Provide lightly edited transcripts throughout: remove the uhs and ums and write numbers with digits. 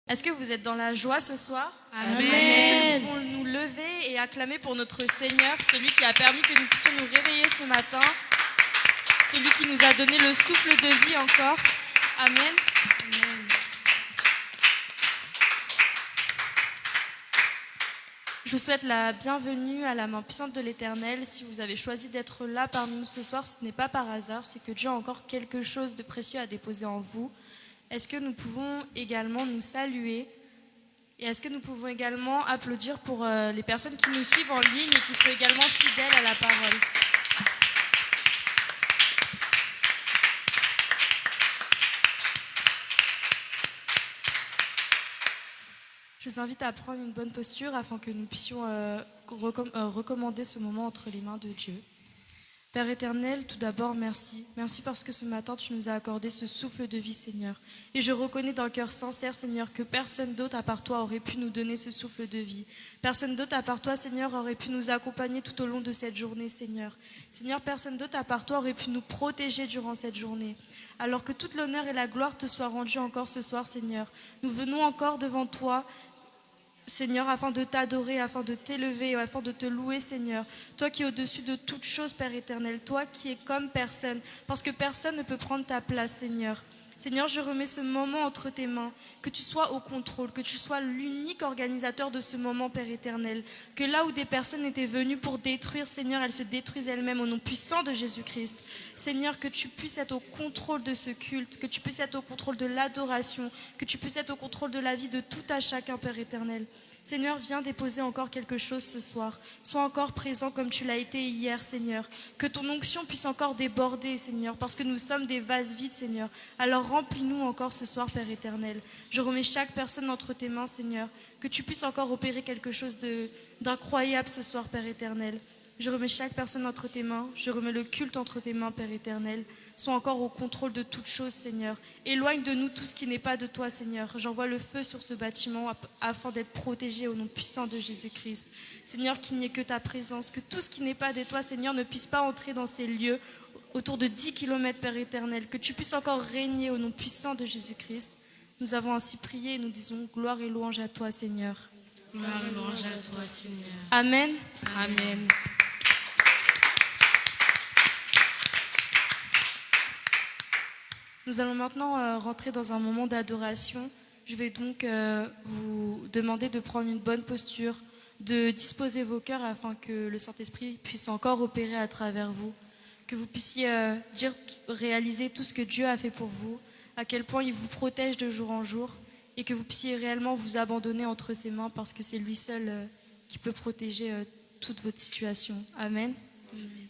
Est-ce que vous êtes dans la joie ce soir? Amen. Est-ce que nous pouvons nous lever et acclamer pour notre Seigneur, celui qui a permis que nous puissions nous réveiller ce matin, celui qui nous a donné le souffle de vie encore. Amen. Amen. Je vous souhaite la bienvenue à la main puissante de l'Éternel. Si vous avez choisi d'être là parmi nous ce soir, ce n'est pas par hasard, c'est que Dieu a encore quelque chose de précieux à déposer en vous. Est-ce que nous pouvons également nous saluer? Et est-ce que nous pouvons également applaudir pour les personnes qui nous suivent en ligne et qui sont également fidèles à la parole? Je vous invite à prendre une bonne posture afin que nous puissions recommander ce moment entre les mains de Dieu. Père éternel, tout d'abord, merci. Merci parce que ce matin, tu nous as accordé ce souffle de vie, Seigneur. Et je reconnais d'un cœur sincère, Seigneur, que personne d'autre à part toi aurait pu nous donner ce souffle de vie. Personne d'autre à part toi, Seigneur, aurait pu nous accompagner tout au long de cette journée, Seigneur. Seigneur, personne d'autre à part toi aurait pu nous protéger durant cette journée. Alors que toute l'honneur et la gloire te soient rendus encore ce soir, Seigneur. Nous venons encore devant toi, Seigneur, afin de t'adorer, afin de t'élever, afin de te louer, Seigneur. Toi qui es au-dessus de toute chose, Père éternel. Toi qui es comme personne, parce que personne ne peut prendre ta place, Seigneur. Seigneur, je remets ce moment entre tes mains, que tu sois au contrôle, que tu sois l'unique organisateur de ce moment, Père éternel. Que là où des personnes étaient venues pour détruire, Seigneur, elles se détruisent elles-mêmes au nom puissant de Jésus-Christ. Seigneur, que tu puisses être au contrôle de ce culte, que tu puisses être au contrôle de l'adoration, que tu puisses être au contrôle de la vie de tout à chacun, Père éternel. Seigneur, viens déposer encore quelque chose ce soir. Sois encore présent comme tu l'as été hier, Seigneur. Que ton onction puisse encore déborder, Seigneur, parce que nous sommes des vases vides, Seigneur. Alors remplis-nous encore ce soir, Père éternel. Je remets chaque personne entre tes mains, Seigneur. Que tu puisses encore opérer quelque chose d'incroyable ce soir, Père éternel. Je remets chaque personne entre tes mains. Je remets le culte entre tes mains, Père éternel. Sois encore au contrôle de toutes choses, Seigneur. Éloigne de nous tout ce qui n'est pas de toi, Seigneur. J'envoie le feu sur ce bâtiment afin d'être protégé au nom puissant de Jésus-Christ. Seigneur, qu'il n'y ait que ta présence, que tout ce qui n'est pas de toi, Seigneur, ne puisse pas entrer dans ces lieux autour de 10 km, Père éternel. Que tu puisses encore régner au nom puissant de Jésus-Christ. Nous avons ainsi prié et nous disons gloire et louange à toi, Seigneur. Gloire et louange à toi, Seigneur. Amen. Amen. Nous allons maintenant rentrer dans un moment d'adoration. Je vais donc vous demander de prendre une bonne posture, de disposer vos cœurs afin que le Saint-Esprit puisse encore opérer à travers vous, que vous puissiez réaliser tout ce que Dieu a fait pour vous, à quel point il vous protège de jour en jour et que vous puissiez réellement vous abandonner entre ses mains parce que c'est lui seul qui peut protéger toute votre situation. Amen. Amen.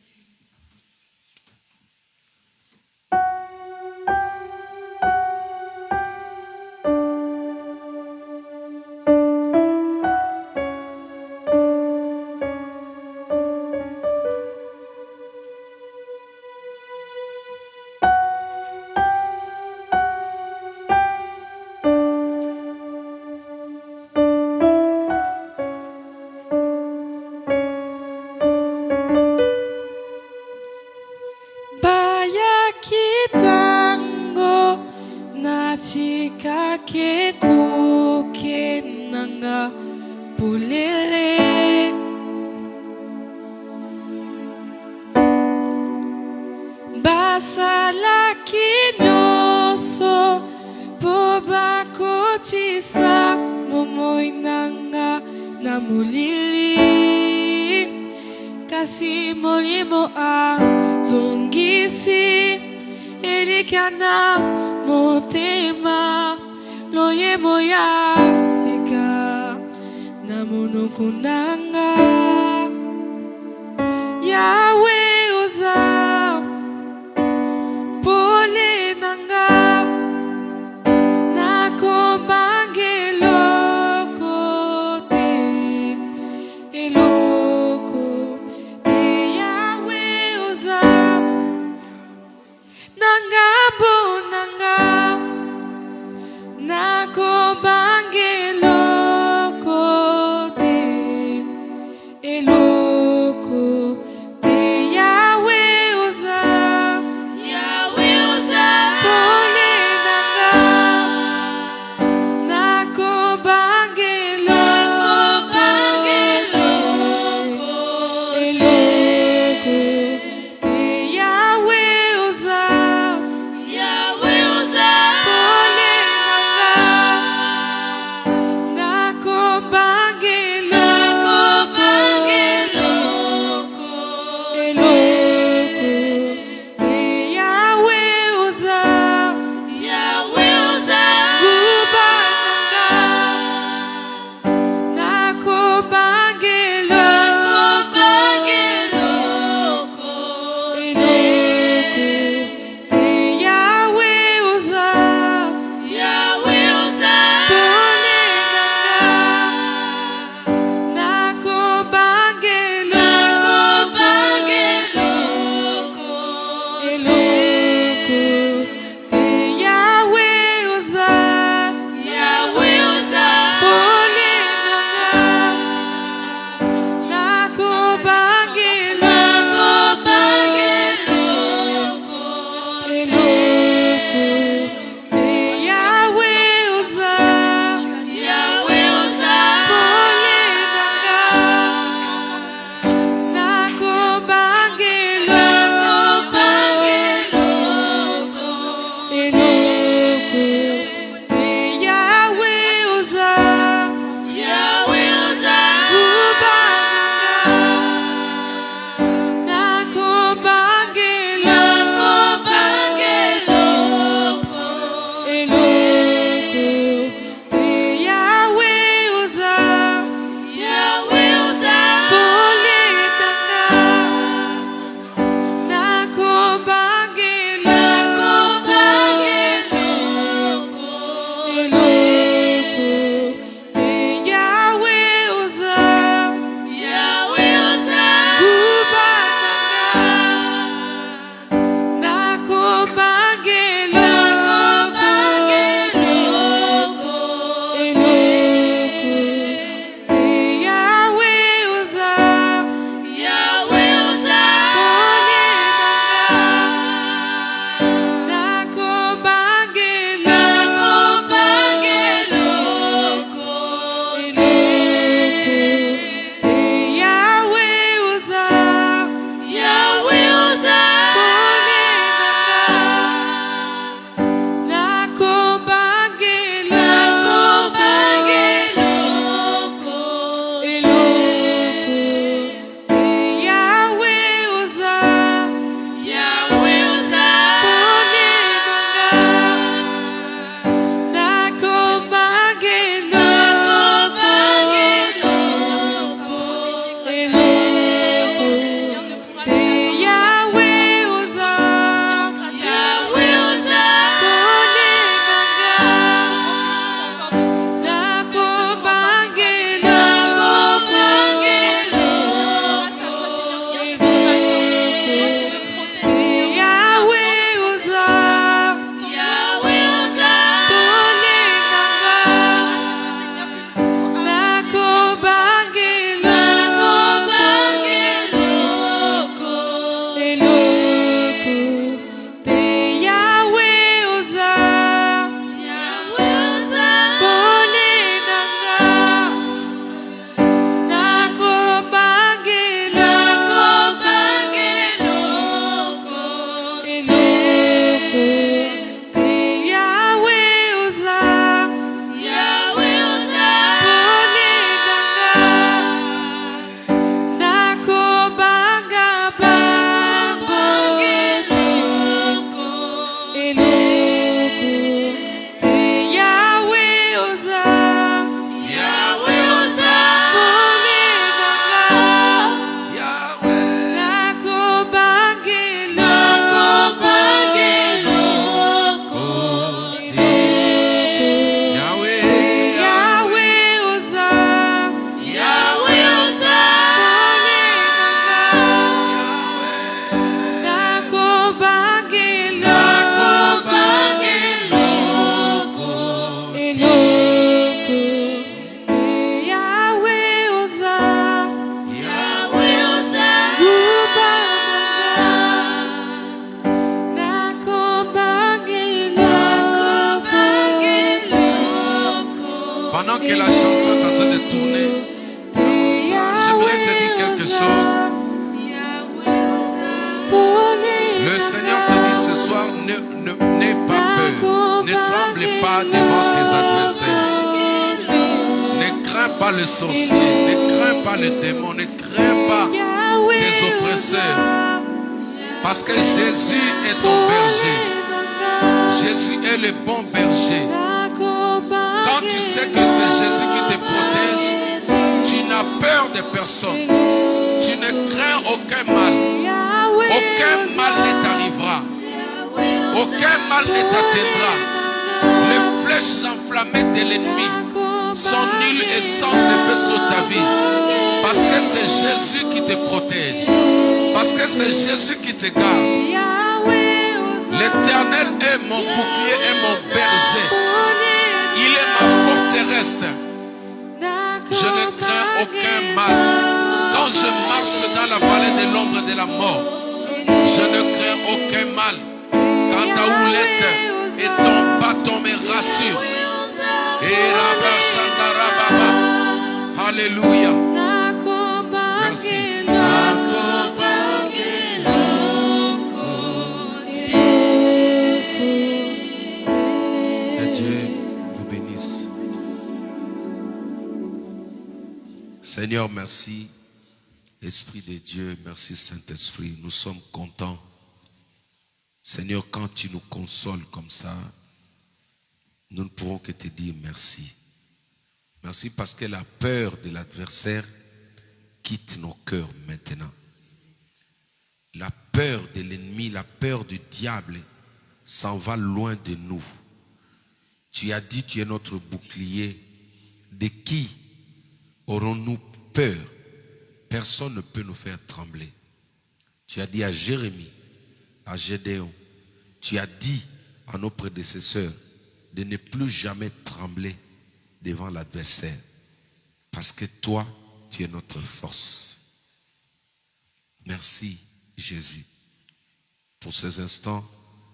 Pendant que la chanson est en train de tourner, j'aimerais te dire quelque chose. Le Seigneur te dit ce soir, n'aie pas peur. Ne tremble pas devant tes adversaires. Ne crains pas le sorcier. Ne crains pas le démon. Ne crains pas tes oppresseurs. Parce que Jésus est ton berger. Jésus est le bon berger. Quand tu sais que c'est Jésus qui te protège, tu n'as peur de personne. Tu ne crains aucun mal. Aucun mal ne t'arrivera. Aucun mal ne t'atteindra. Les flèches enflammées de l'ennemi sont nulles et sans effet sur ta vie. Parce que c'est Jésus qui te protège. Parce que c'est Jésus qui te garde. L'Éternel est mon bouclier et mon berger. Il est ma forteresse. Je ne crains aucun mal. Quand je marche dans la vallée de l'ombre de la mort, je ne crains aucun mal. Quand ta houlette et ton bâton me rassurent. Et Rabba Shandarababa. Alléluia. Merci. Que Dieu vous bénisse. Seigneur, merci. Esprit de Dieu, merci Saint-Esprit. Nous sommes contents. Seigneur, quand tu nous consoles comme ça, nous ne pourrons que te dire merci. Merci parce que la peur de l'adversaire quitte nos cœurs maintenant. La peur de l'ennemi, la peur du diable s'en va loin de nous. Tu as dit, tu es notre bouclier. De qui aurons-nous peur? Personne ne peut nous faire trembler. Tu as dit à Jérémie, à Gédéon, tu as dit à nos prédécesseurs de ne plus jamais trembler devant l'adversaire. Parce que toi, tu es notre force. Merci Jésus. Pour ces instants,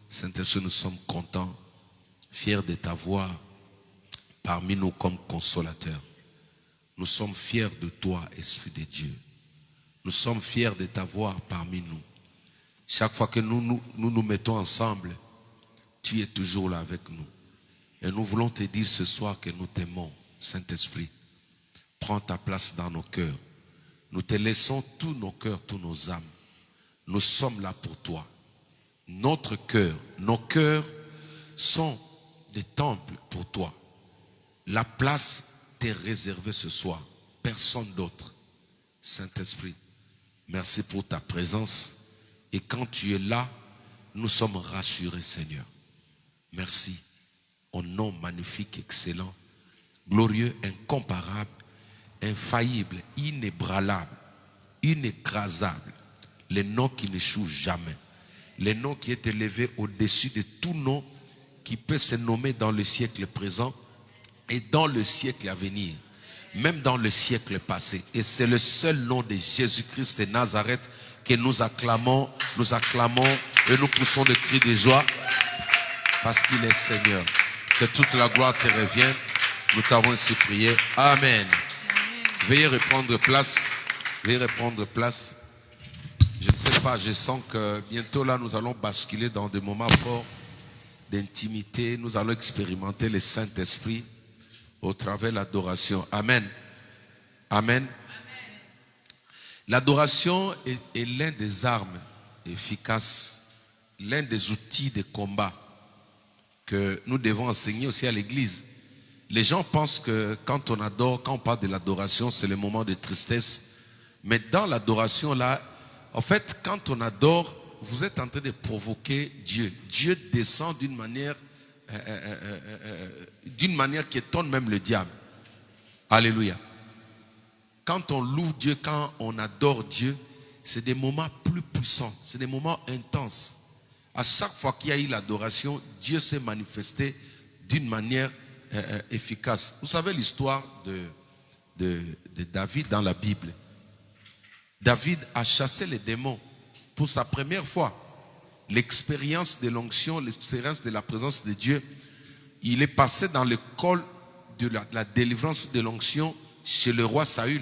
Saint-Esprit, nous sommes contents, fiers de t'avoir parmi nous comme consolateur. Nous sommes fiers de toi, Esprit de Dieu. Nous sommes fiers de t'avoir parmi nous. Chaque fois que nous mettons ensemble, tu es toujours là avec nous. Et nous voulons te dire ce soir que nous t'aimons, Saint-Esprit. Prends ta place dans nos cœurs. Nous te laissons tous nos cœurs, tous nos âmes. Nous sommes là pour toi. Notre cœur, nos cœurs sont des temples pour toi. La place t'est réservée ce soir. Personne d'autre. Saint-Esprit, merci pour ta présence. Et quand tu es là, nous sommes rassurés, Seigneur. Merci. Au nom magnifique, excellent, glorieux, incomparable, infaillible, inébranlable, inécrasable. Le nom qui n'échoue jamais. Le nom qui est élevé au-dessus de tout nom qui peut se nommer dans le siècle présent et dans le siècle à venir. Même dans le siècle passé. Et c'est le seul nom de Jésus-Christ de Nazareth que nous acclamons et nous poussons des cris de joie parce qu'il est Seigneur. Que toute la gloire te revienne. Nous t'avons ainsi prié. Amen. Veuillez reprendre place. Veuillez reprendre place. Je ne sais pas, je sens que bientôt là, nous allons basculer dans des moments forts d'intimité. Nous allons expérimenter le Saint-Esprit au travers de l'adoration. Amen. Amen. L'adoration est l'un des armes efficaces, l'un des outils de combat que nous devons enseigner aussi à l'église. Les gens pensent que quand on adore, quand on parle de l'adoration, c'est le moment de tristesse. Mais dans l'adoration là, en fait, quand on adore, vous êtes en train de provoquer Dieu. Dieu descend d'une manière qui étonne même le diable. Alléluia. Quand on loue Dieu, quand on adore Dieu, c'est des moments plus puissants, c'est des moments intenses. À chaque fois qu'il y a eu l'adoration, Dieu s'est manifesté d'une manière efficace. Vous savez l'histoire de David dans la Bible. David a chassé les démons pour sa première fois. L'expérience de l'onction, l'expérience de la présence de Dieu, il est passé dans l'école de la délivrance de l'onction chez le roi Saül.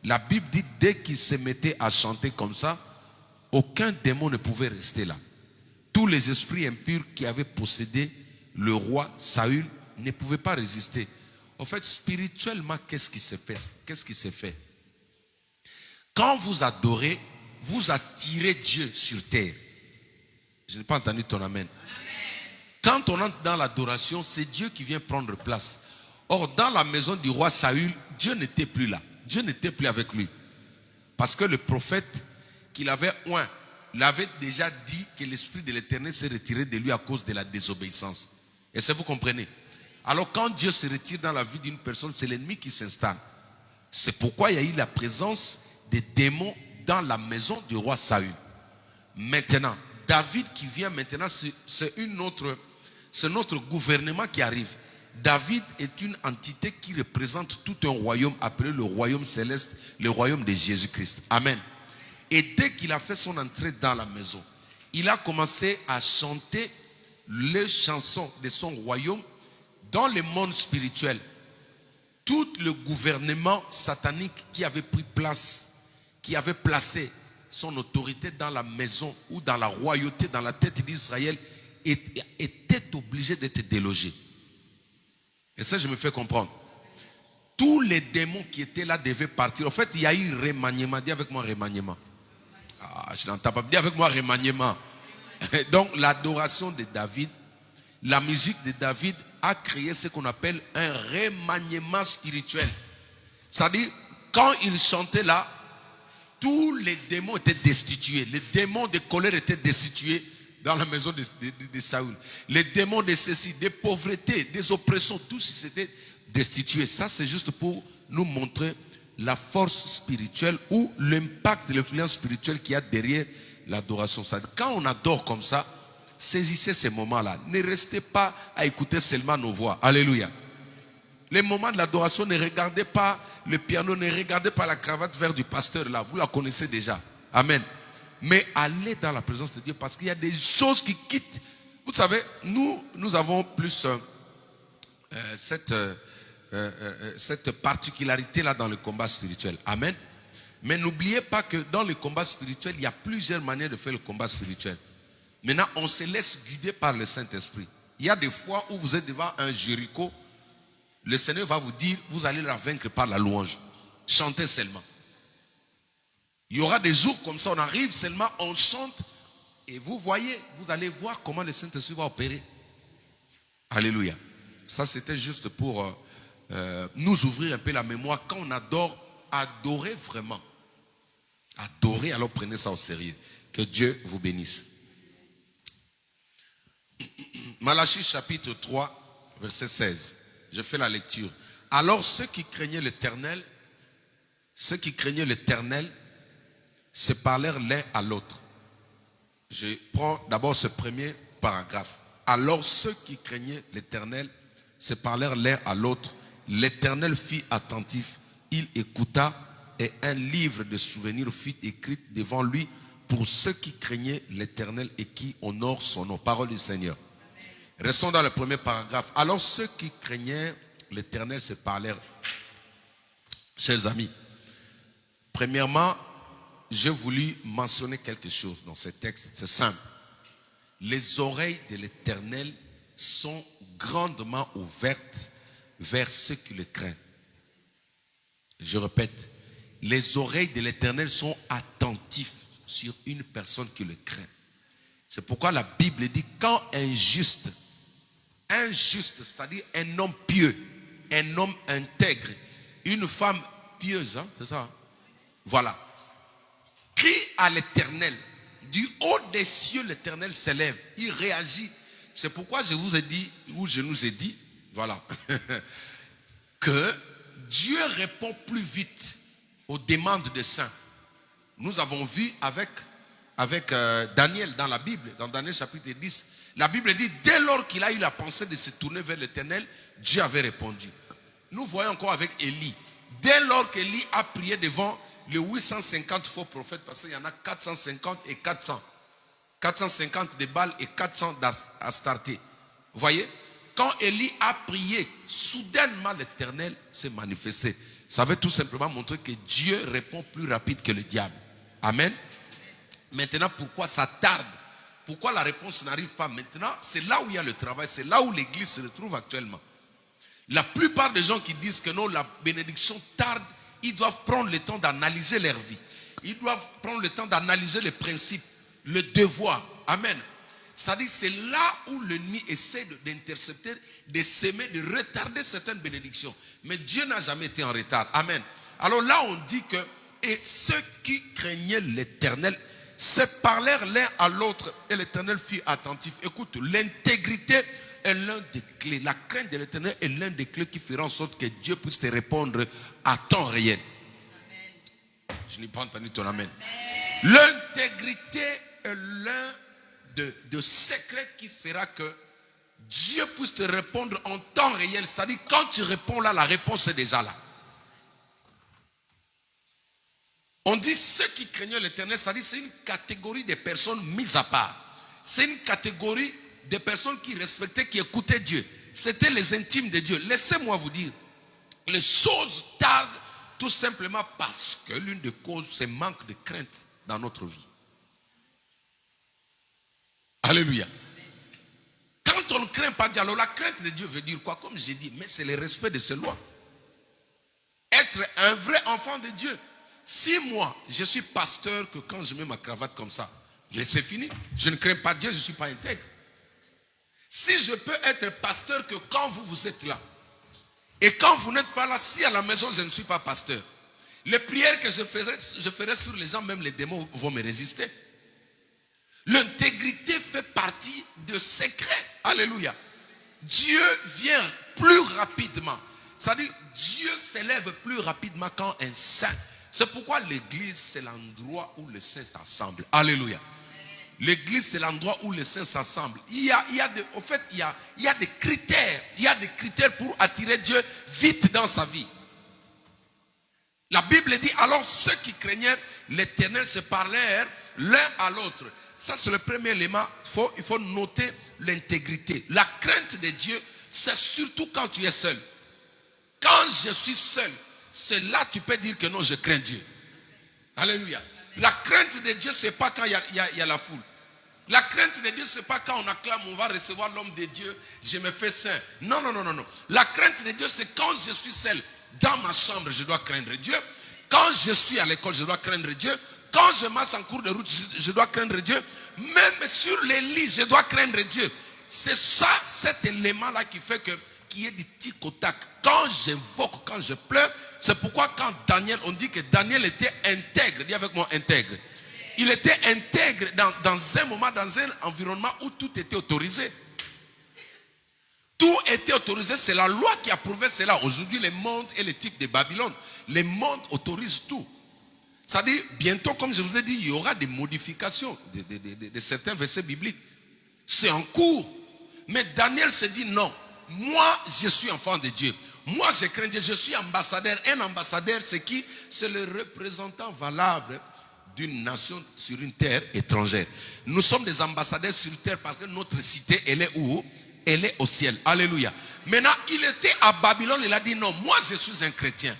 La Bible dit, dès qu'il se mettait à chanter comme ça, aucun démon ne pouvait rester là. Tous les esprits impurs qui avaient possédé le roi Saül ne pouvaient pas résister. En fait, spirituellement, qu'est-ce qui se passe? Qu'est-ce qui se fait? Quand vous adorez, vous attirez Dieu sur terre. Je n'ai pas entendu ton amen. Quand on entre dans l'adoration, c'est Dieu qui vient prendre place. Or, dans la maison du roi Saül, Dieu n'était plus là. Dieu n'était plus avec lui. Parce que le prophète qu'il avait oint l'avait déjà dit que l'esprit de l'Éternel s'est retiré de lui à cause de la désobéissance. Est-ce que vous comprenez? Alors quand Dieu se retire dans la vie d'une personne, c'est l'ennemi qui s'installe. C'est pourquoi il y a eu la présence des démons dans la maison du roi Saül. Maintenant, David qui vient maintenant, c'est notre gouvernement qui arrive. David est une entité qui représente tout un royaume appelé le royaume céleste, le royaume de Jésus-Christ. Amen. Et dès qu'il a fait son entrée dans la maison, il a commencé à chanter les chansons de son royaume dans le monde spirituel. Tout le gouvernement satanique qui avait pris place, qui avait placé son autorité dans la maison ou dans la royauté, dans la tête d'Israël, était obligé d'être délogé. Et ça, je me fais comprendre. Tous les démons qui étaient là devaient partir. En fait, il y a eu remaniement. Dis avec moi remaniement. Ah, je n'entends pas. Dis avec moi remaniement. Donc, l'adoration de David, la musique de David a créé ce qu'on appelle un remaniement spirituel. C'est-à-dire, quand il chantait là, tous les démons étaient destitués. Les démons de colère étaient destitués dans la maison de Saül. Les démons de ceci, des pauvretés, des oppressions, tous étaient destitués. Ça, c'est juste pour nous montrer la force spirituelle ou l'impact de l'influence spirituelle qu'il y a derrière l'adoration. Quand on adore comme ça, saisissez ces moments-là. Ne restez pas à écouter seulement nos voix. Alléluia. Les moments de l'adoration, ne regardez pas le piano, ne regardez pas la cravate verte du pasteur là. Vous la connaissez déjà. Amen. Mais allez dans la présence de Dieu parce qu'il y a des choses qui quittent. Vous savez, nous avons plus cette particularité là dans le combat spirituel. Amen. Mais n'oubliez pas que dans le combat spirituel, il y a plusieurs manières de faire le combat spirituel. Maintenant, on se laisse guider par le Saint-Esprit. Il y a des fois où vous êtes devant un Jéricho, le Seigneur va vous dire, vous allez la vaincre par la louange. Chantez seulement. Il y aura des jours comme ça, on arrive seulement, on chante, et vous voyez, vous allez voir comment le Saint-Esprit va opérer. Alléluia. Ça, c'était juste pour nous ouvrir un peu la mémoire. Quand on adore, adorez vraiment. Adorez, alors prenez ça au sérieux. Que Dieu vous bénisse. Malachie chapitre 3, verset 16. Je fais la lecture. Alors ceux qui craignaient l'Éternel se parlèrent l'un à l'autre. Je prends d'abord ce premier paragraphe. Alors ceux qui craignaient l'Éternel se parlèrent l'un à l'autre. L'Éternel fit attentif, il écouta et un livre de souvenirs fut écrit devant lui pour ceux qui craignaient l'Éternel et qui honorent son nom. Parole du Seigneur. Restons dans le premier paragraphe. Alors ceux qui craignaient l'Éternel se parlèrent. Chers amis, premièrement, j'ai voulu mentionner quelque chose dans ce texte. C'est simple. Les oreilles de l'Éternel sont grandement ouvertes vers ceux qui le craignent. Je répète, les oreilles de l'Éternel sont attentives sur une personne qui le craint. C'est pourquoi la Bible dit, quand un juste, c'est-à-dire un homme pieux, un homme intègre, une femme pieuse, hein, c'est ça, hein? Voilà, crie à l'Éternel, du haut des cieux l'Éternel s'élève, il réagit. C'est pourquoi je vous ai dit, ou je nous ai dit, voilà, que Dieu répond plus vite aux demandes des saints. Nous avons vu avec Daniel dans la Bible, dans Daniel chapitre 10, la Bible dit, dès lors qu'il a eu la pensée de se tourner vers l'Éternel, Dieu avait répondu. Nous voyons encore avec Élie. Dès lors qu'Élie a prié devant les 850 faux prophètes, parce qu'il y en a 450 et 400. 450 de Baal et 400 d'Astarté. Vous voyez? quand Élie a prié, soudainement l'Éternel s'est manifesté. Ça veut tout simplement montrer que Dieu répond plus rapide que le diable. Amen. Maintenant, pourquoi ça tarde? Pourquoi la réponse n'arrive pas maintenant? C'est là où il y a le travail, c'est là où l'église se retrouve actuellement. La plupart des gens qui disent que non, la bénédiction tarde, ils doivent prendre le temps d'analyser leur vie. Ils doivent prendre le temps d'analyser les principes, le devoir. Amen. C'est-à-dire, c'est là où l'ennemi essaie d'intercepter, de s'aimer, de retarder certaines bénédictions. Mais Dieu n'a jamais été en retard. Amen. Alors là, on dit que, et ceux qui craignaient l'Éternel se parlèrent l'un à l'autre, et l'Éternel fut attentif. Écoute, l'intégrité est l'un des clés. La crainte de l'Éternel est l'un des clés qui fera en sorte que Dieu puisse te répondre à temps réel. Amen. Je n'ai pas entendu ton amen. L'intégrité est l'un de secrets qui fera que Dieu puisse te répondre en temps réel. C'est-à-dire, quand tu réponds là, la réponse est déjà là. On dit ceux qui craignaient l'Éternel, c'est-à-dire c'est une catégorie de personnes mises à part. C'est une catégorie de personnes qui respectaient, qui écoutaient Dieu. C'était les intimes de Dieu. Laissez-moi vous dire, les choses tardent tout simplement parce que l'une des causes, c'est manque de crainte dans notre vie. Alléluia. Quand on ne craint pas Dieu, alors la crainte de Dieu veut dire quoi? Comme j'ai dit, mais c'est le respect de ses lois. Être un vrai enfant de Dieu. Si moi, je suis pasteur, que quand je mets ma cravate comme ça, c'est fini. Je ne crains pas Dieu, je ne suis pas intègre. Si je peux être pasteur que quand vous êtes là, et quand vous n'êtes pas là, si à la maison je ne suis pas pasteur, les prières que je ferai sur les gens, même les démons vont me résister. L'intégrité fait partie de secrets. Alléluia. Dieu vient plus rapidement. C'est-à-dire, Dieu s'élève plus rapidement quand un saint. C'est pourquoi l'église, c'est l'endroit où les saints s'assemblent. Alléluia. L'église, c'est l'endroit où les saints s'assemblent. Il y a des critères. Il y a des critères pour attirer Dieu vite dans sa vie. La Bible dit, alors ceux qui craignaient l'Éternel se parlèrent l'un à l'autre. Ça, c'est le premier élément. Il faut noter l'intégrité. La crainte de Dieu, c'est surtout quand tu es seul. Quand je suis seul, c'est là que tu peux dire que non, je crains Dieu. Alléluia. La crainte de Dieu, c'est pas quand il y a la foule. La crainte de Dieu, c'est pas quand on acclame, on va recevoir l'homme de Dieu, je me fais saint. Non. La crainte de Dieu, c'est quand je suis seul. Dans ma chambre, je dois craindre Dieu. Quand je suis à l'école, je dois craindre Dieu. Quand je marche en cours de route, je dois craindre Dieu. Même sur les lits, je dois craindre Dieu. C'est ça, cet élément-là qui fait qu'il y ait du tic au tac. Quand j'invoque, quand je pleure, c'est pourquoi quand Daniel, on dit que Daniel était intègre. Dis avec moi, intègre. Il était intègre dans un moment, dans un environnement où tout était autorisé. Tout était autorisé, c'est la loi qui a prouvé cela. Aujourd'hui, le monde et l'éthique de Babylone, le monde autorise tout. C'est-à-dire, bientôt, comme je vous ai dit, il y aura des modifications de certains versets bibliques. C'est en cours. Mais Daniel se dit non. Moi, je suis enfant de Dieu. Moi, je crains Dieu. Je suis ambassadeur. Un ambassadeur, c'est qui? C'est le représentant valable d'une nation sur une terre étrangère. Nous sommes des ambassadeurs sur terre parce que notre cité, elle est où? Elle est au ciel. Alléluia. Maintenant, il était à Babylone. Il a dit non, moi, je suis un chrétien.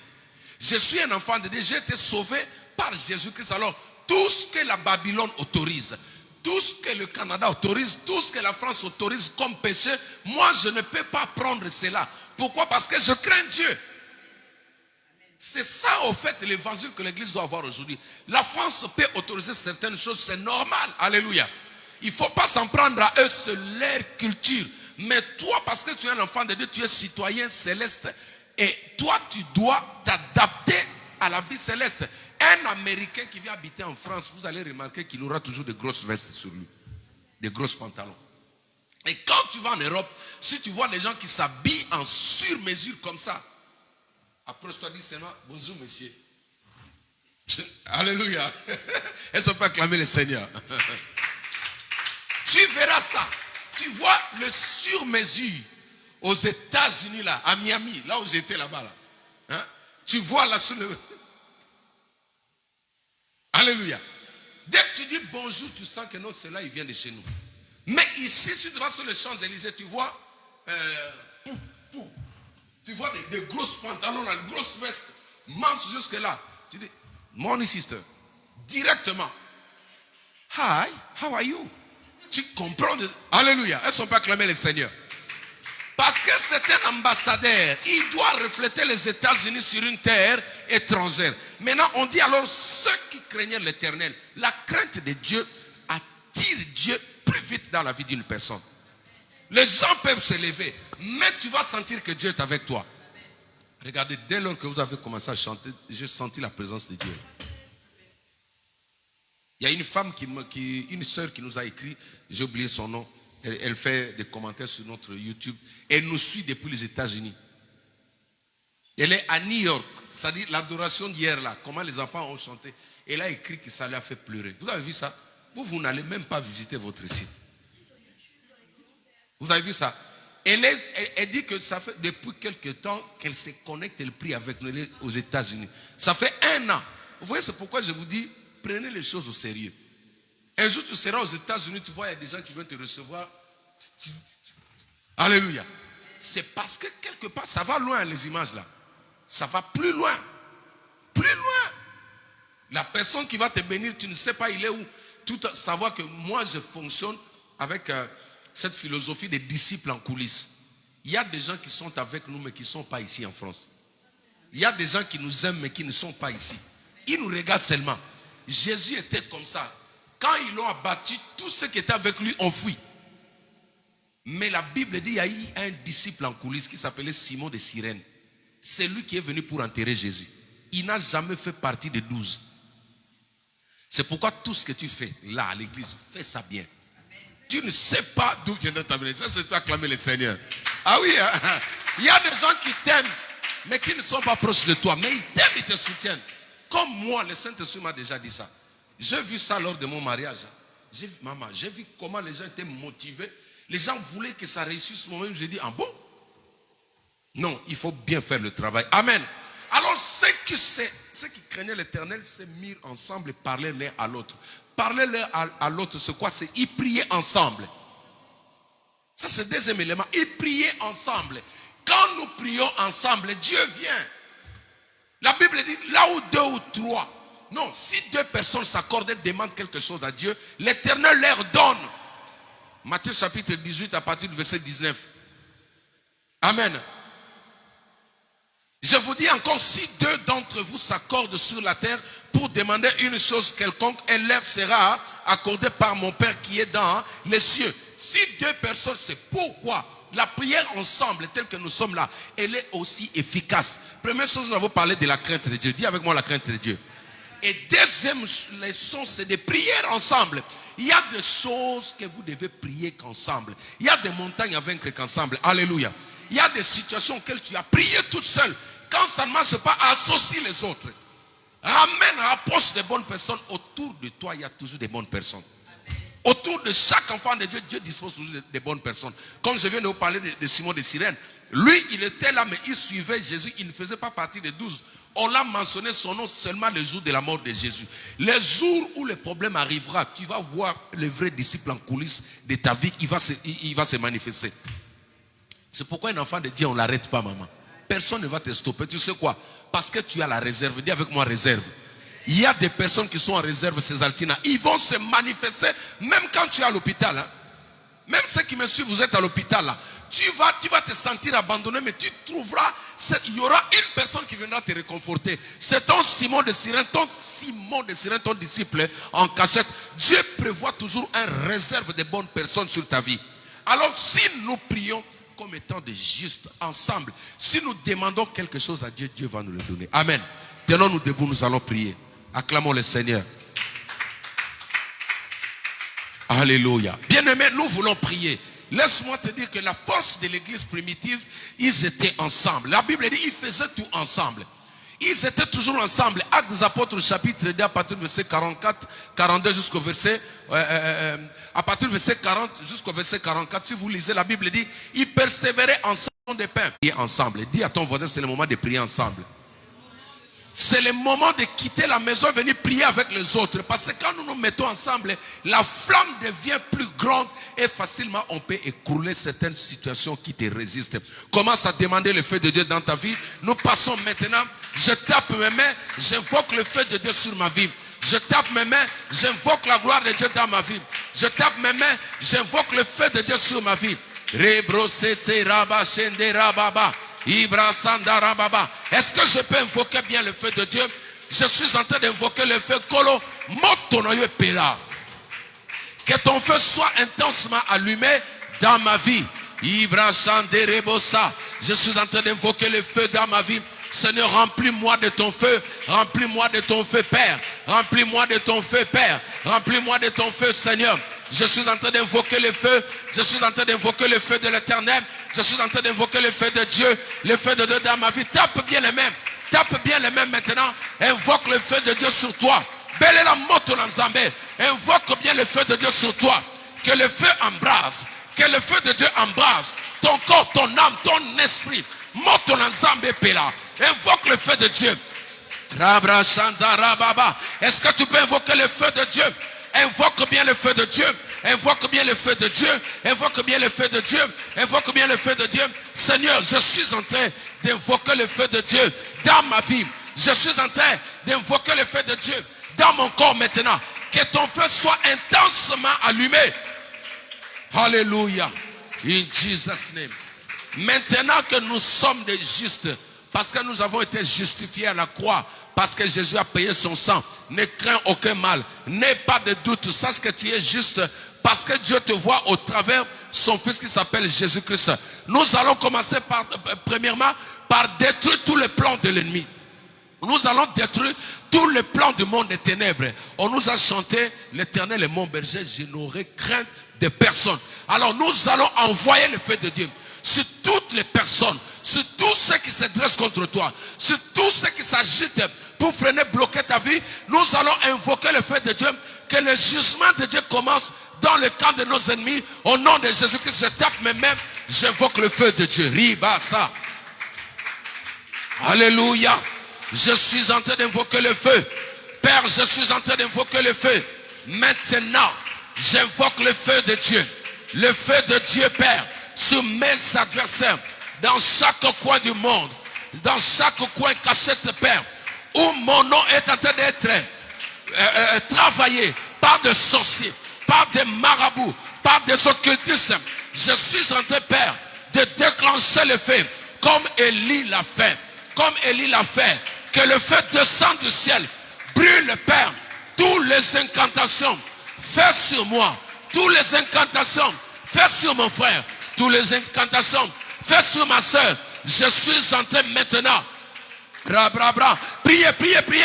Je suis un enfant de Dieu. J'ai été sauvé par Jésus-Christ. Alors, tout ce que la Babylone autorise, tout ce que le Canada autorise, tout ce que la France autorise comme péché, moi je ne peux pas prendre cela. Pourquoi? Parce que je crains Dieu. C'est ça au fait l'évangile que l'église doit avoir aujourd'hui. La France peut autoriser certaines choses, c'est normal. Alléluia. Il ne faut pas s'en prendre à eux, c'est leur culture. Mais toi, parce que tu es un enfant de Dieu, tu es citoyen céleste. Et toi, tu dois t'adapter à la vie céleste. Un Américain qui vient habiter en France, vous allez remarquer qu'il aura toujours de grosses vestes sur lui. Des grosses pantalons. Et quand tu vas en Europe, si tu vois les gens qui s'habillent en sur-mesure comme ça, approche-toi, dis seulement, bonjour monsieur. Alléluia. Est-ce qu'on peut acclamer le Seigneur? Tu verras ça. Tu vois le sur-mesure aux États-Unis là, à Miami, là où j'étais là-bas. Là. Hein? Tu vois là sur le... Alléluia. Dès que tu dis bonjour, tu sens que non, cela, il vient de chez nous. Mais ici, si tu vas sur les Champs-Élysées, tu vois tu vois des grosses pantalons, des grosses vestes, minces jusque là. Tu dis, morning sister, directement. Hi, how are you? Tu comprends? Alléluia. Elles ne sont pas acclamées les seigneurs. Parce que c'est un ambassadeur. Il doit refléter les États-Unis sur une terre étrangère. Maintenant, on dit alors ceux qui craignaient l'Éternel. La crainte de Dieu attire Dieu plus vite dans la vie d'une personne. Les gens peuvent se lever, mais tu vas sentir que Dieu est avec toi. Regardez, dès lors que vous avez commencé à chanter, j'ai senti la présence de Dieu. Il y a une femme, une sœur qui nous a écrit, j'ai oublié son nom. Elle fait des commentaires sur notre YouTube. Elle nous suit depuis les États-Unis. Elle est à New York. C'est-à-dire l'adoration d'hier là, comment les enfants ont chanté. Elle a écrit que ça lui a fait pleurer. Vous avez vu ça? Vous n'allez même pas visiter votre site. Vous avez vu ça? Elle dit que ça fait depuis quelques temps qu'elle se connecte, elle prie avec nous aux États-Unis. Ça fait 1 an. Vous voyez, c'est pourquoi je vous dis, prenez les choses au sérieux. Un jour, tu seras aux États-Unis, tu vois, il y a des gens qui viennent te recevoir. Alléluia. C'est parce que quelque part, ça va loin, les images là. Ça va plus loin. Plus loin. La personne qui va te bénir, tu ne sais pas il est où. Tout savoir que moi, je fonctionne avec cette philosophie des disciples en coulisses. Il y a des gens qui sont avec nous, mais qui ne sont pas ici en France. Il y a des gens qui nous aiment, mais qui ne sont pas ici. Ils nous regardent seulement. Jésus était comme ça. Quand ils l'ont abattu, tous ceux qui étaient avec lui ont fui. Mais la Bible dit qu'il y a eu un disciple en coulisses qui s'appelait Simon de Cyrène. C'est lui qui est venu pour enterrer Jésus. Il n'a jamais fait partie des 12. C'est pourquoi tout ce que tu fais là à l'église, fais ça bien. Tu ne sais pas d'où viendra ta bénédiction. Ça, c'est toi acclamer le Seigneur. Ah oui, hein? Il y a des gens qui t'aiment, mais qui ne sont pas proches de toi. Mais ils t'aiment, ils te soutiennent. Comme moi, le Saint-Esprit m'a déjà dit ça. J'ai vu ça lors de mon mariage. J'ai vu comment les gens étaient motivés. Les gens voulaient que ça réussisse. Moi-même, j'ai dit, ah bon? Non, il faut bien faire le travail. Amen. Alors, ceux qui craignaient l'Éternel s'est mis ensemble et parlaient l'un à l'autre. Parler l'un à l'autre, c'est quoi? C'est y prier ensemble. Ça, c'est le deuxième élément. Y prier ensemble. Quand nous prions ensemble, Dieu vient. La Bible dit, là où 2 ou 3. Non, si 2 personnes s'accordent et demandent quelque chose à Dieu, l'Éternel leur donne. Matthieu chapitre 18 à partir du verset 19. Amen. Je vous dis encore, si 2 d'entre vous s'accordent sur la terre pour demander une chose quelconque, elle leur sera accordée par mon Père qui est dans les cieux. Si 2 personnes, c'est pourquoi la prière ensemble, telle que nous sommes là, elle est aussi efficace. Première chose, nous avons parlé de la crainte de Dieu. Dis avec moi la crainte de Dieu. Et deuxième leçon, c'est de prier ensemble. Il y a des choses que vous devez prier qu'ensemble. Il y a des montagnes à vaincre qu'ensemble. Alléluia. Il y a des situations auxquelles tu as prié toute seule. Quand ça ne marche pas, associe les autres. Rapproche des bonnes personnes. Autour de toi, il y a toujours des bonnes personnes. Autour de chaque enfant de Dieu, Dieu dispose toujours des bonnes personnes. Comme je viens de vous parler de Simon de Cyrène. Lui, il était là, mais il suivait Jésus. Il ne faisait pas partie des 12. On l'a mentionné son nom seulement le jour de la mort de Jésus. Les jours où le problème arrivera, tu vas voir le vrai disciple en coulisses de ta vie. Il va se manifester. C'est pourquoi un enfant de Dieu, on ne l'arrête pas, maman. Personne ne va te stopper. Tu sais quoi? Parce que tu as la réserve. Dis avec moi réserve. Il y a des personnes qui sont en réserve, ces Altina. Ils vont se manifester même quand tu es à l'hôpital. Hein. Même ceux qui me suivent, vous êtes à l'hôpital là. Tu vas te sentir abandonné, mais tu trouveras, il y aura une personne qui viendra te réconforter. C'est ton Simon de Cyrène, ton disciple en cachette. Dieu prévoit toujours une réserve de bonnes personnes sur ta vie. Alors si nous prions comme étant des justes ensemble, si nous demandons quelque chose à Dieu, Dieu va nous le donner. Amen. Tenons-nous debout, nous allons prier. Acclamons le Seigneur. Alléluia. Bien-aimés, nous voulons prier. Laisse-moi te dire que la force de l'église primitive, ils étaient ensemble. La Bible dit, ils faisaient tout ensemble. Ils étaient toujours ensemble. Actes des Apôtres, chapitre 2, à partir du verset 44, 42 jusqu'au verset... à partir du verset 40 jusqu'au verset 44, si vous lisez, la Bible dit, ils persévéraient ensemble des pains. Prier ensemble. Dis à ton voisin, c'est le moment de prier ensemble. c'est le moment de quitter la maison et venir prier avec les autres. Parce que quand nous nous mettons ensemble, la flamme devient plus grande et facilement on peut écrouler certaines situations qui te résistent. Commence à demander le feu de Dieu dans ta vie. Nous passons maintenant, je tape mes mains, j'invoque le feu de Dieu sur ma vie. Je tape mes mains, j'invoque la gloire de Dieu dans ma vie. Je tape mes mains, j'invoque le feu de Dieu sur ma vie. Est-ce que je peux invoquer bien le feu de Dieu? Je suis en train d'invoquer le feu. Que ton feu soit intensement allumé dans ma vie. Je suis en train d'invoquer le feu dans ma vie. Seigneur, remplis-moi de ton feu. Remplis-moi de ton feu, Père. Remplis-moi de ton feu, Père. Remplis-moi de ton feu, Seigneur. Je suis en train d'invoquer le feu. Je suis en train d'invoquer le feu de l'Éternel. Je suis en train d'invoquer le feu de Dieu. Le feu de Dieu dans ma vie. Tape bien les mains. Tape bien les mains maintenant. Invoque le feu de Dieu sur toi. Belle la moto dans Zambé. Invoque bien le feu de Dieu sur toi. Que le feu embrase. Que le feu de Dieu embrase ton corps, ton âme, ton esprit. Moto dans Zambé Pela. Invoque le feu de Dieu. Est-ce que tu peux invoquer le feu de Dieu? Invoque bien le feu de Dieu. Invoque bien le feu de Dieu. Invoque bien le feu de Dieu. Invoque bien le feu de Dieu. Seigneur, je suis en train d'invoquer le feu de Dieu dans ma vie. Je suis en train d'invoquer le feu de Dieu dans mon corps maintenant. Que ton feu soit intensement allumé. Alléluia. In Jesus' name. Maintenant que nous sommes des justes, parce que nous avons été justifiés à la croix, parce que Jésus a payé son sang, ne crains aucun mal, n'aie pas de doute, sache que tu es juste, parce que Dieu te voit au travers son Fils qui s'appelle Jésus-Christ. Nous allons commencer par, premièrement, par détruire tous les plans de l'ennemi. Nous allons détruire tous les plans du monde des ténèbres. On nous a chanté, l'Éternel est mon berger, je n'aurai crainte de personne. Alors nous allons envoyer le feu de Dieu sur toutes les personnes, sur tous ceux qui se dressent contre toi, sur tous ceux qui s'agitent pour freiner, bloquer ta vie. Nous allons invoquer le feu de Dieu, que le jugement de Dieu commence dans le camp de nos ennemis. Au nom de Jésus-Christ, je tape mes mains, j'invoque le feu de Dieu. Ribasa. Alléluia. Je suis en train d'invoquer le feu. Père, je suis en train d'invoquer le feu. Maintenant, j'invoque le feu de Dieu. Le feu de Dieu, Père, sur mes adversaires, dans chaque coin du monde, dans chaque coin cachette, Père, où mon nom est en train d'être travaillé par des sorciers, par des marabouts, par des occultistes. Je suis en train, Père, de déclencher le feu, comme Élie l'a fait. Comme Élie l'a fait. Que le feu descende du ciel, brûle, Père, toutes les incantations faites sur moi, toutes les incantations faites sur mon frère, toutes les incantations faites sur ma soeur. Je suis en train maintenant, priez, priez, priez,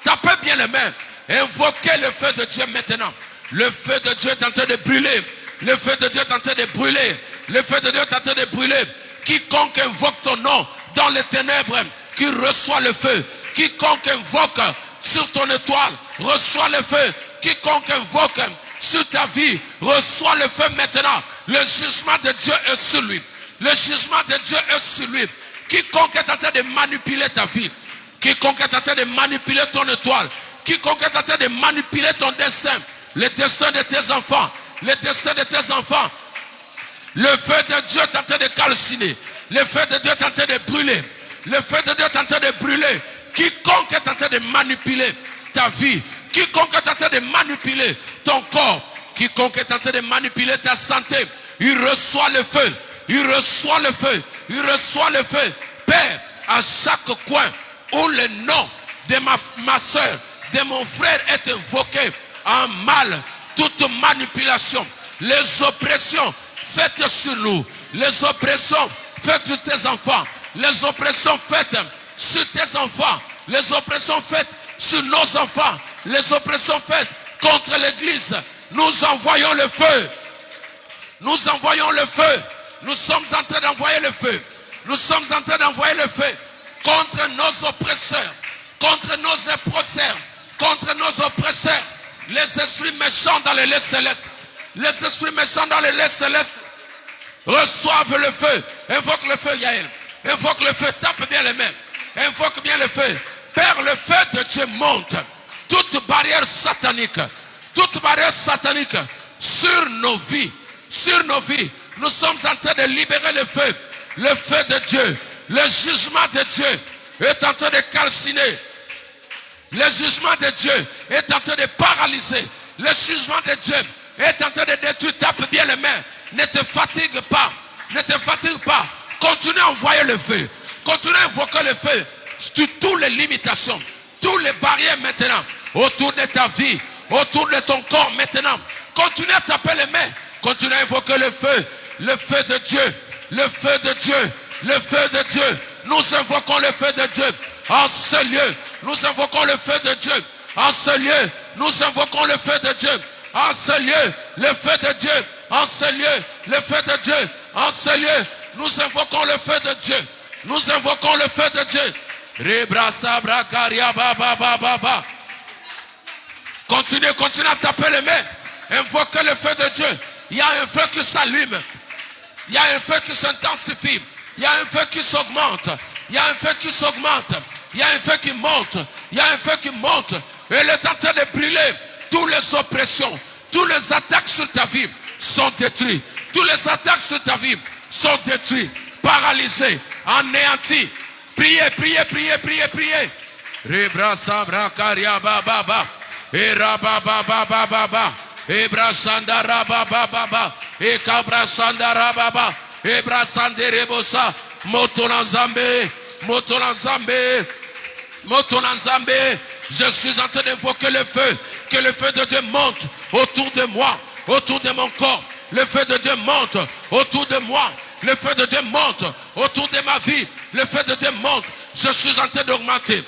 tapez bien les mains, invoquez le feu de Dieu maintenant. Le feu de Dieu est en train de brûler, le feu de Dieu est en train de brûler, le feu de Dieu est en train de brûler. Quiconque invoque ton nom dans les ténèbres, qui reçoit le feu. Quiconque invoque sur ton étoile, reçoit le feu. Quiconque invoque sur ta vie, reçoit le feu maintenant. Le jugement de Dieu est sur lui. Le jugement de Dieu est sur lui. Quiconque est en train de manipuler ta vie, quiconque est en train de manipuler ton étoile, quiconque est en train de manipuler ton destin, le destin de tes enfants, le destin de tes enfants, le feu de Dieu est en train de calciner. Le feu de Dieu est en train de brûler. Le feu de Dieu est en train de brûler. Quiconque est en train de manipuler ta vie, quiconque est en train de manipuler ton corps, quiconque est en train de manipuler ta santé, il reçoit le feu. Il reçoit le feu. Il reçoit le feu. Père, à chaque coin où le nom de ma soeur, de mon frère est invoqué en mal, toute manipulation, les oppressions faites sur nous, les oppressions faites sur tes enfants, les oppressions faites sur tes enfants, les oppressions faites sur nos enfants, les oppressions faites contre l'église, nous envoyons le feu. Nous envoyons le feu. Nous sommes en train d'envoyer le feu. Nous sommes en train d'envoyer le feu contre nos oppresseurs, contre nos oppresseurs, contre nos oppresseurs, les esprits méchants dans les lieux célestes. Les esprits méchants dans les lieux célestes reçoivent le feu. Invoque le feu, Yaël. Invoque le feu, tape bien les mains. Invoque bien le feu. Père, le feu de Dieu monte. Toute barrière satanique sur nos vies, nous sommes en train de libérer le feu de Dieu. Le jugement de Dieu est en train de calciner. Le jugement de Dieu est en train de paralyser. Le jugement de Dieu est en train de détruire. Tape bien les mains. Ne te fatigue pas. Continue à envoyer le feu. Continue à invoquer le feu sur toutes les limitations, toutes les barrières maintenant, autour de ta vie, autour de ton corps maintenant. Continue à taper les mains. Continue à invoquer le feu de Dieu, le feu de Dieu, le feu de Dieu. Nous invoquons le feu de Dieu en ce lieu. Nous invoquons le feu de Dieu en ce lieu. Nous invoquons le feu de Dieu en ce lieu. Le feu de Dieu en ce lieu. Le feu de Dieu en ce lieu. Nous invoquons le feu de Dieu. Nous invoquons le feu de Dieu. Continue à taper les mains. Invoquez le feu de Dieu. Il y a un feu qui s'allume. Il y a un feu qui s'intensifie. Il y a un feu qui s'augmente. Il y a un feu qui s'augmente. Il y a un feu qui monte. Il y a un feu qui monte. Et il est en train de brûler. Toutes les oppressions, toutes les attaques sur ta vie sont détruites. Toutes les attaques sur ta vie sont détruites, paralysées, anéanties. Priez. Rebrasa brakaria baba. Erababa. Ebrasandara baba. Ekabrasandara baba. Ebrasanderebosa. Motonanzambe. Je suis en train d'invoquer le feu. Que le feu de Dieu monte autour de moi, autour de mon corps. Le feu de Dieu monte autour de moi. Le feu de Dieu monte autour de ma vie. Le feu de Dieu monte. Je suis en train d'augmenter.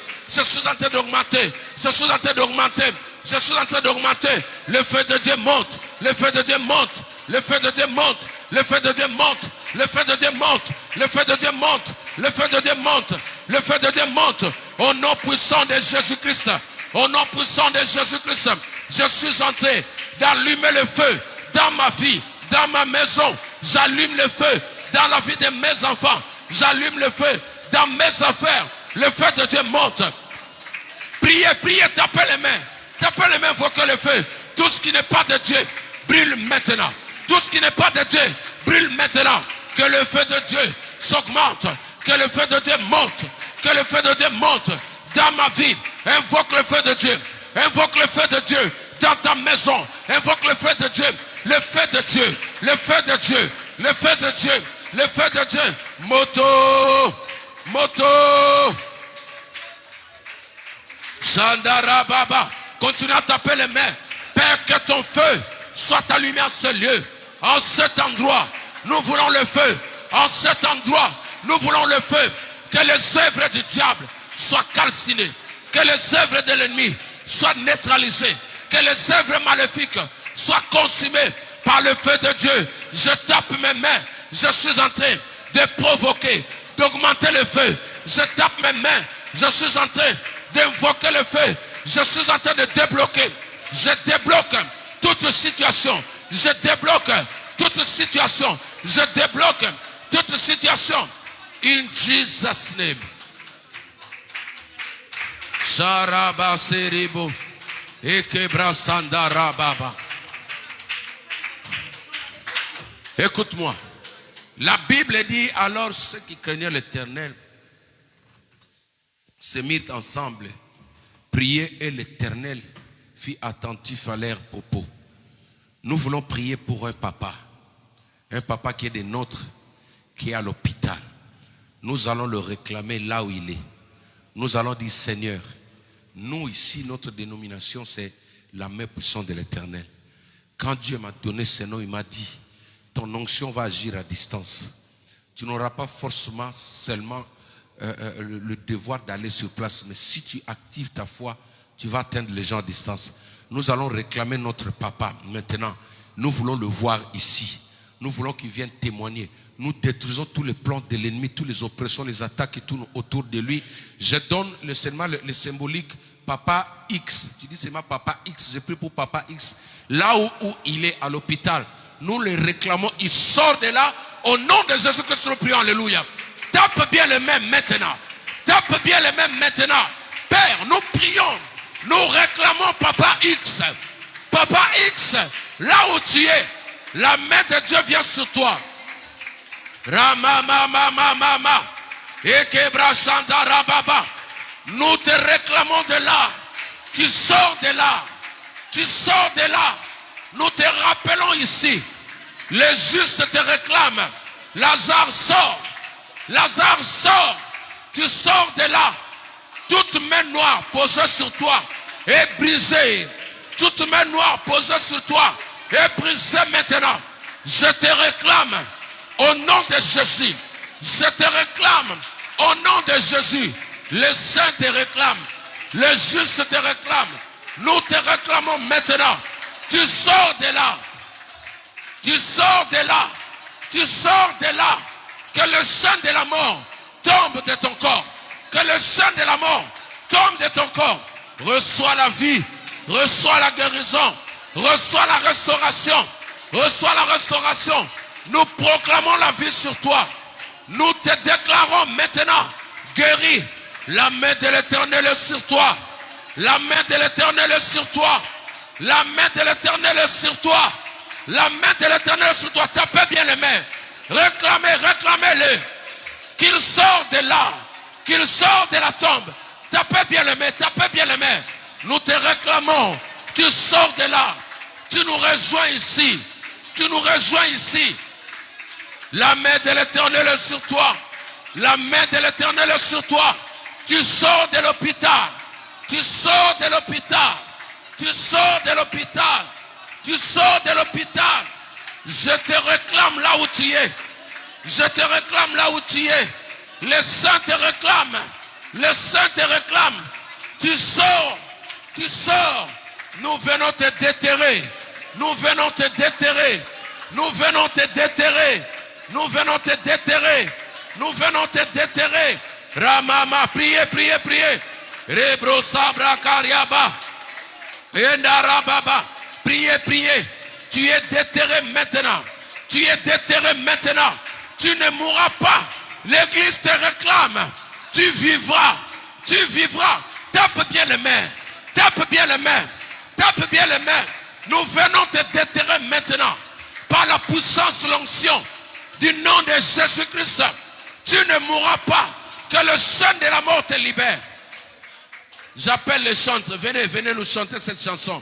Le feu de Dieu monte. Le feu de Dieu monte. Le feu de Dieu monte. Le feu de Dieu monte. Le feu de Dieu monte. Le feu de Dieu monte. Le feu de Dieu monte. Le feu de Dieu monte. Au nom puissant de Jésus-Christ. Au nom puissant de Jésus-Christ. Je suis en train d'allumer le feu dans ma vie, dans ma maison. J'allume le feu dans la vie de mes enfants. J'allume le feu dans mes affaires. Le feu de Dieu monte. Priez, tapez les mains. Invoquez le feu. Tout ce qui n'est pas de Dieu brûle maintenant. Tout ce qui n'est pas de Dieu brûle maintenant. Que le feu de Dieu s'augmente. Que le feu de Dieu monte. Que le feu de Dieu monte dans ma vie. Invoque le feu de Dieu. Invoque le feu de Dieu dans ta maison. Invoque le feu de Dieu. Le feu de Dieu. Le feu de Dieu. Le feu de Dieu. Le feu de Dieu. Moto. Chandara Baba. Continue à taper les mains. Père, que ton feu soit allumé en ce lieu. En cet endroit, nous voulons le feu. En cet endroit, nous voulons le feu. Que les œuvres du diable soient calcinées. Que les œuvres de l'ennemi soient neutralisées. Que les œuvres maléfiques soient consumées par le feu de Dieu. Je tape mes mains. Je suis en train de provoquer, d'augmenter le feu. Je tape mes mains. Je suis en train d'invoquer le feu. Je suis en train de débloquer. Je débloque toute situation. Je débloque toute situation. Je débloque toute situation. In Jesus' name. Sharaba seribo. Ekebra sandara baba. Écoute-moi. La Bible dit, alors ceux qui craignaient l'Éternel se mirent ensemble, priaient et l'Éternel fit attentif à leurs propos. Nous voulons prier pour un papa qui est des nôtres, qui est à l'hôpital. Nous allons le réclamer là où il est. Nous allons dire, Seigneur, nous ici, notre dénomination, c'est la main puissante de l'Éternel. Quand Dieu m'a donné ce nom, il m'a dit, ton onction va agir à distance. Tu n'auras pas forcément seulement le devoir d'aller sur place, mais si tu actives ta foi, tu vas atteindre les gens à distance. Nous allons réclamer notre papa maintenant. Nous voulons le voir ici. Nous voulons qu'il vienne témoigner. Nous détruisons tous les plans de l'ennemi, toutes les oppressions, les attaques qui tournent autour de lui. Je donne seulement le symbolique Papa X. Tu dis seulement Papa X. Je prie pour Papa X. Là où il est à l'hôpital, nous le réclamons. Il sort de là. Au nom de Jésus-Christ, nous prions. Alléluia. Tape bien les mains maintenant. Tape bien les mains maintenant. Père, nous prions. Nous réclamons Papa X. Papa X, là où tu es, la main de Dieu vient sur toi. Ramamamamamama. Ekebra Shanta Rababa. Nous te réclamons de là. Tu sors de là. Tu sors de là. Nous te rappelons ici. Les justes te réclament. Lazare sort. Lazare sort. Tu sors de là. Toute main noire posée sur toi est brisée. Toute main noire posée sur toi est brisée maintenant. Je te réclame au nom de Jésus. Je te réclame au nom de Jésus. Les saints te réclament. Les justes te réclament. Nous te réclamons maintenant. Tu sors de là. Tu sors de là. Tu sors de là. Que le sang de la mort tombe de ton corps. Que le sang de la mort tombe de ton corps. Reçois la vie. Reçois la guérison. Reçois la restauration. Reçois la restauration. Nous proclamons la vie sur toi. Nous te déclarons maintenant guéri. La main de l'Éternel est sur toi. La main de l'Éternel est sur toi. La main de l'Éternel est sur toi. La main de l'Éternel est sur toi. Tapez bien les mains. Réclamez, réclamez-le. Qu'il sorte de là. Qu'il sorte de la tombe. Tapez bien les mains. Tapez bien les mains. Nous te réclamons. Tu sors de là. Tu nous rejoins ici. Tu nous rejoins ici. La main de l'Éternel est sur toi. La main de l'Éternel est sur toi. Tu sors de l'hôpital. Tu sors de l'hôpital. Tu sors de l'hôpital. Tu sors de l'hôpital. Je te réclame là où tu es. Je te réclame là où tu es. Les saints te réclament. Les saints te réclament. Tu sors. Tu sors. Nous venons te déterrer. Nous venons te déterrer. Nous venons te déterrer. Nous venons te déterrer. Nous venons te déterrer. Ramama, priez, priez, priez. Rebro sabra kariaba. Endarababa. Priez, priez. Tu es déterré maintenant. Tu es déterré maintenant. Tu ne mourras pas. L'église te réclame. Tu vivras. Tu vivras. Tape bien les mains. Tape bien les mains. Tape bien les mains. Nous venons te déterrer maintenant. Par la puissance, l'onction du nom de Jésus-Christ. Tu ne mourras pas. Que le sang de la mort te libère. J'appelle les chantres. Venez, venez nous chanter cette chanson.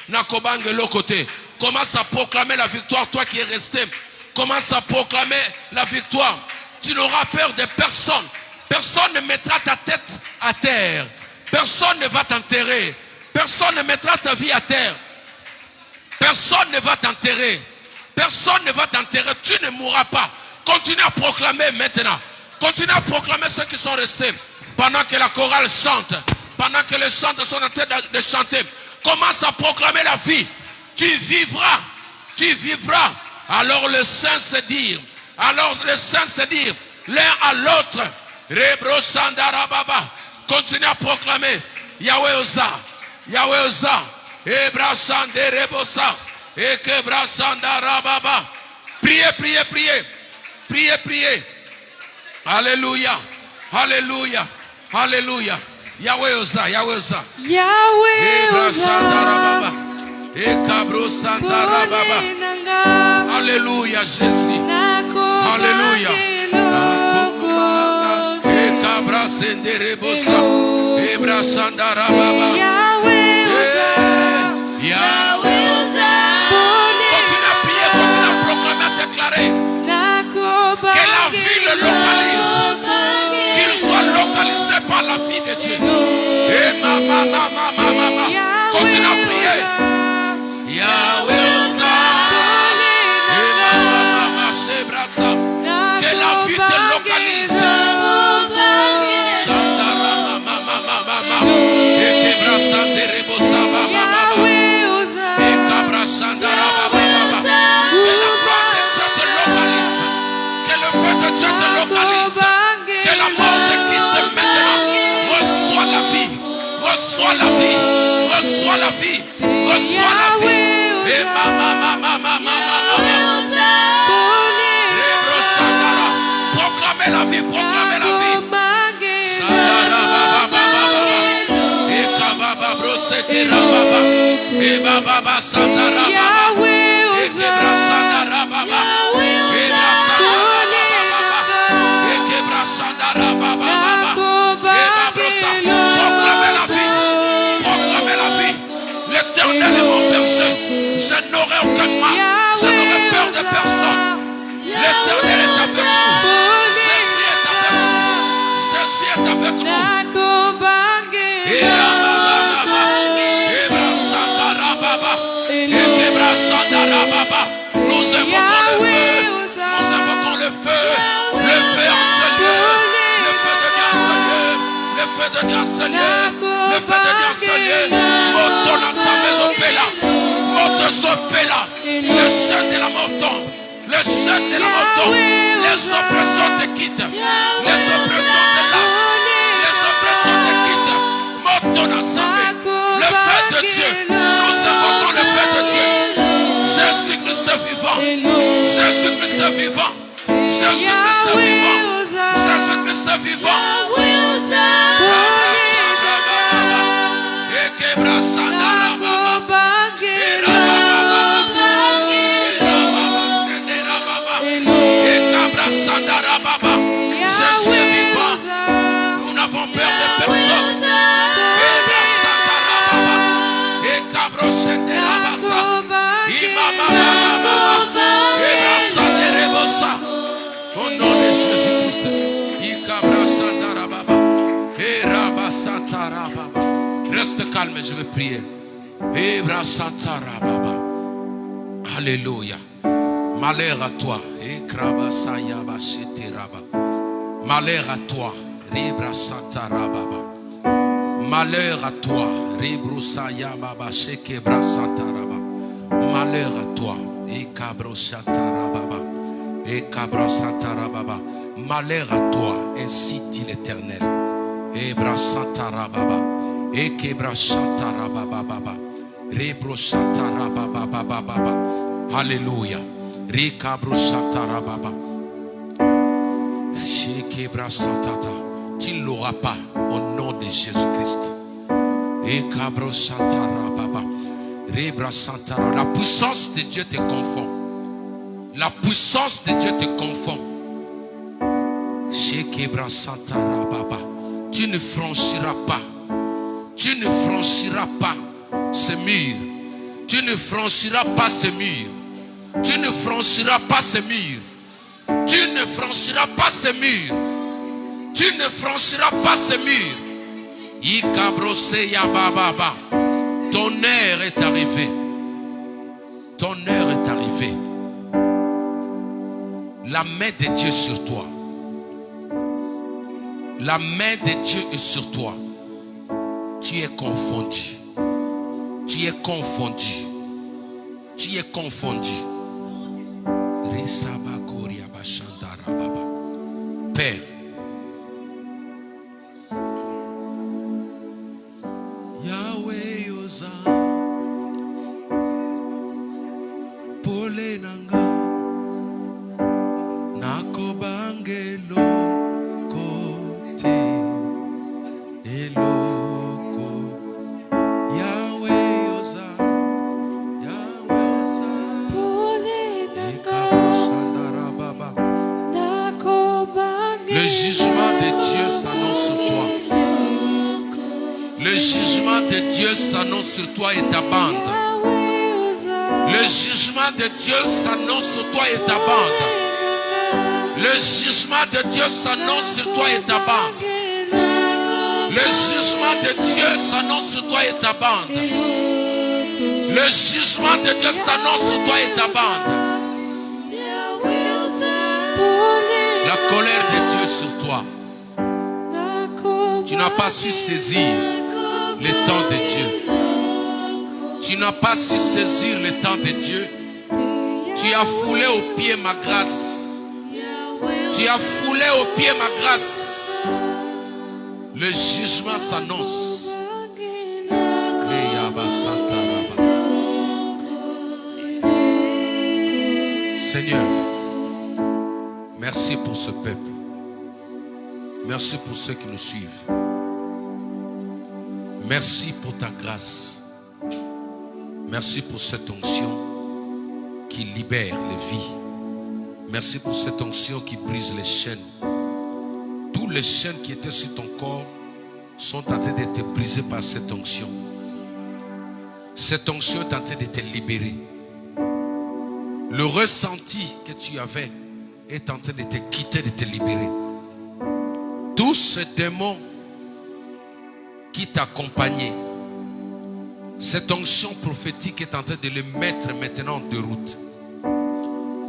Nakobang de l'autre côté. Commence à proclamer la victoire, toi qui es resté. Commence à proclamer la victoire. Tu n'auras peur de personne. Personne ne mettra ta tête à terre. Personne ne va t'enterrer. Personne ne mettra ta vie à terre. Personne ne va t'enterrer. Personne ne va t'enterrer. Tu ne mourras pas. Continue à proclamer maintenant. Continue à proclamer ceux qui sont restés. Pendant que la chorale chante. Pendant que les chanteurs sont en train de chanter. Commence à proclamer la vie. Tu vivras. Tu vivras. Alors les saints se dirent. Alors les saints se dirent l'un à l'autre. Rebro Sandarababa. Continue à proclamer. Yahweh Oza. Yahweh Oza. Ebra Sanderebosa. Ekebra Sandarababa. Priez, priez, priez. Priez, priez. Alléluia. Alléluia. Alléluia. Yahweh Oza. Yahweh Oza. Yahweh Ebra Sandarababa. Oza. Ekabro Sandarababa. Alléluia Jésus. Alléluia. Ekabra Senderebosa. Ebra Sandarababa. Yahweh Oza. Yahweh Oza. Continue à prier, continue à proclamer, à déclarer. Que la vie le localise. Qu'il soit localisé par la vie de Dieu. Et maman. Continue à prier. Yahweh Oza. Et maman, Shebrasa. Que la vie te localise. Shandara mama. Et Kebrasa de Rebosa mama. Et Kabra Shandara mama. Que la gloire de Dieu te localise. Que le feu de Dieu te localise. Que la mort te quitte maintenant. Reçois la vie. Reçois la vie. Reçois la vie. Reçois la vie. Et mama. Proclamez la vie. Proclamez Le jeûne de la moto. Les oppressions te quittent. Les oppressions te lassent. Les oppressions te quittent. Moto Nazamé. Le feu de Dieu. Nous invoquons le feu de Dieu. Jésus-Christ est vivant. Jésus-Christ est vivant. Jésus-Christ est vivant. Jésus-Christ est vivant. Jésus est vivant. Nous n'avons peur de personne. Au nom de Jésus-Christ. Reste calme, je vais prier. Alléluia. Malheur à toi. Malheur à toi. Malheur à toi. Malheur à toi. Malheur à toi, ainsi dit l'Éternel. Alléluia. Tu ne l'auras pas au nom de Jésus-Christ. La puissance de Dieu te confond. La puissance de Dieu te confond. Tu ne franchiras pas. Tu ne franchiras pas ce mur. Tu ne franchiras pas ce mur. Tu ne franchiras pas ce mur. Tu ne franchiras pas ce mur. Tu ne franchiras pas ce mur. Ton heure est arrivée. Ton heure est arrivée. La main de Dieu sur toi. La main de Dieu est sur toi. Tu es confondu. Tu es confondu. Tu es confondu. Père, Yahweh Yosa, Pole Nanga, Nakobangelo Kote, Eloko, Yahweh Yosa, Yahweh Yosa, le jugement de Dieu s'annonce sur toi. Le jugement de Dieu s'annonce sur toi et ta bande. Le jugement de Dieu s'annonce sur toi et ta bande. Le jugement de Dieu s'annonce sur toi et ta bande. Le jugement de Dieu s'annonce sur toi et ta bande. Le jugement de Dieu s'annonce sur toi et ta bande. La colère de Dieu sur toi. Tu n'as pas su saisir le temps de Dieu. Tu n'as pas su saisir le temps de Dieu. Tu as foulé aux pieds ma grâce. Tu as foulé aux pieds ma grâce. Le jugement s'annonce. Seigneur, merci pour ce peuple. Merci pour ceux qui nous suivent. Merci pour ta grâce. Merci pour cette onction qui libère les vies. Merci pour cette onction qui brise les chaînes. Tous les chaînes qui étaient sur ton corps sont en train d'être brisées par cette onction. Cette onction est en train de te libérer. Le ressenti que tu avais est en train de te quitter, de te libérer. Tous ces démons qui t'accompagnaient, cette onction prophétique est en train de les mettre maintenant de route.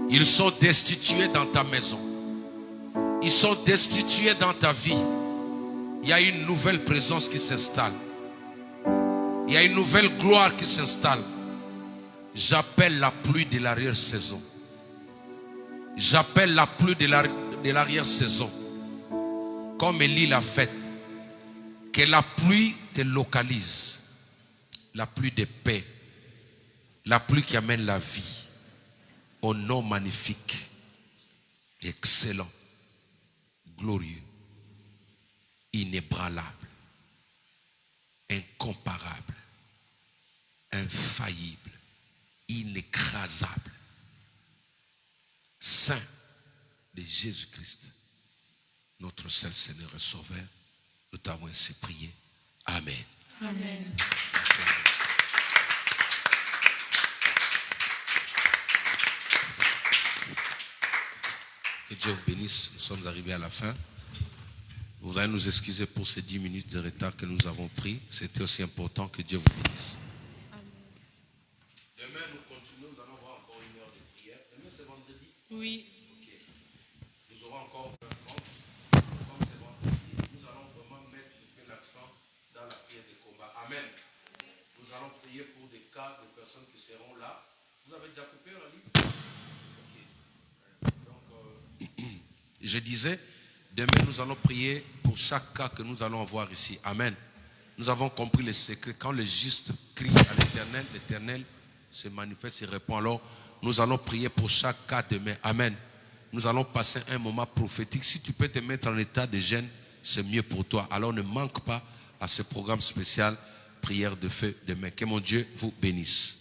Ils sont destitués dans ta maison. Ils sont destitués dans ta vie. Il y a une nouvelle présence qui s'installe. Il y a une nouvelle gloire qui s'installe. J'appelle la pluie de l'arrière-saison. J'appelle la pluie de l'arrière-saison. Comme Élie l'a fait. Que la pluie te localise. La pluie de paix. La pluie qui amène la vie. Au nom magnifique. Excellent. Glorieux. Inébranlable. Incomparable. Infaillible. Inécrasable. Saint de Jésus-Christ, notre seul Seigneur et Sauveur, nous t'avons ainsi prié. Amen. Amen. Que Dieu vous bénisse. Nous sommes arrivés à la fin. Vous allez nous excuser pour ces 10 minutes de retard que nous avons pris. C'était aussi important. Que Dieu vous bénisse. Demain, nous continuons. Nous allons avoir encore une heure de prière. Demain, c'est vendredi. Oui. Ok. Nous aurons encore 20 ans. Comme c'est vendredi, nous allons vraiment mettre l'accent dans la prière de combat. Amen. Nous allons prier pour des cas de personnes qui seront là. Vous avez déjà coupé la ligne? Ok. Donc, je disais, demain, nous allons prier pour chaque cas que nous allons avoir ici. Amen. Nous avons compris le secret. Quand le juste crie à l'Éternel, l'Éternel se manifeste et répond. Alors, nous allons prier pour chaque cas demain. Amen. Nous allons passer un moment prophétique. Si tu peux te mettre en état de jeûne, c'est mieux pour toi. Alors, ne manque pas à ce programme spécial, prière de feu demain. Que mon Dieu vous bénisse.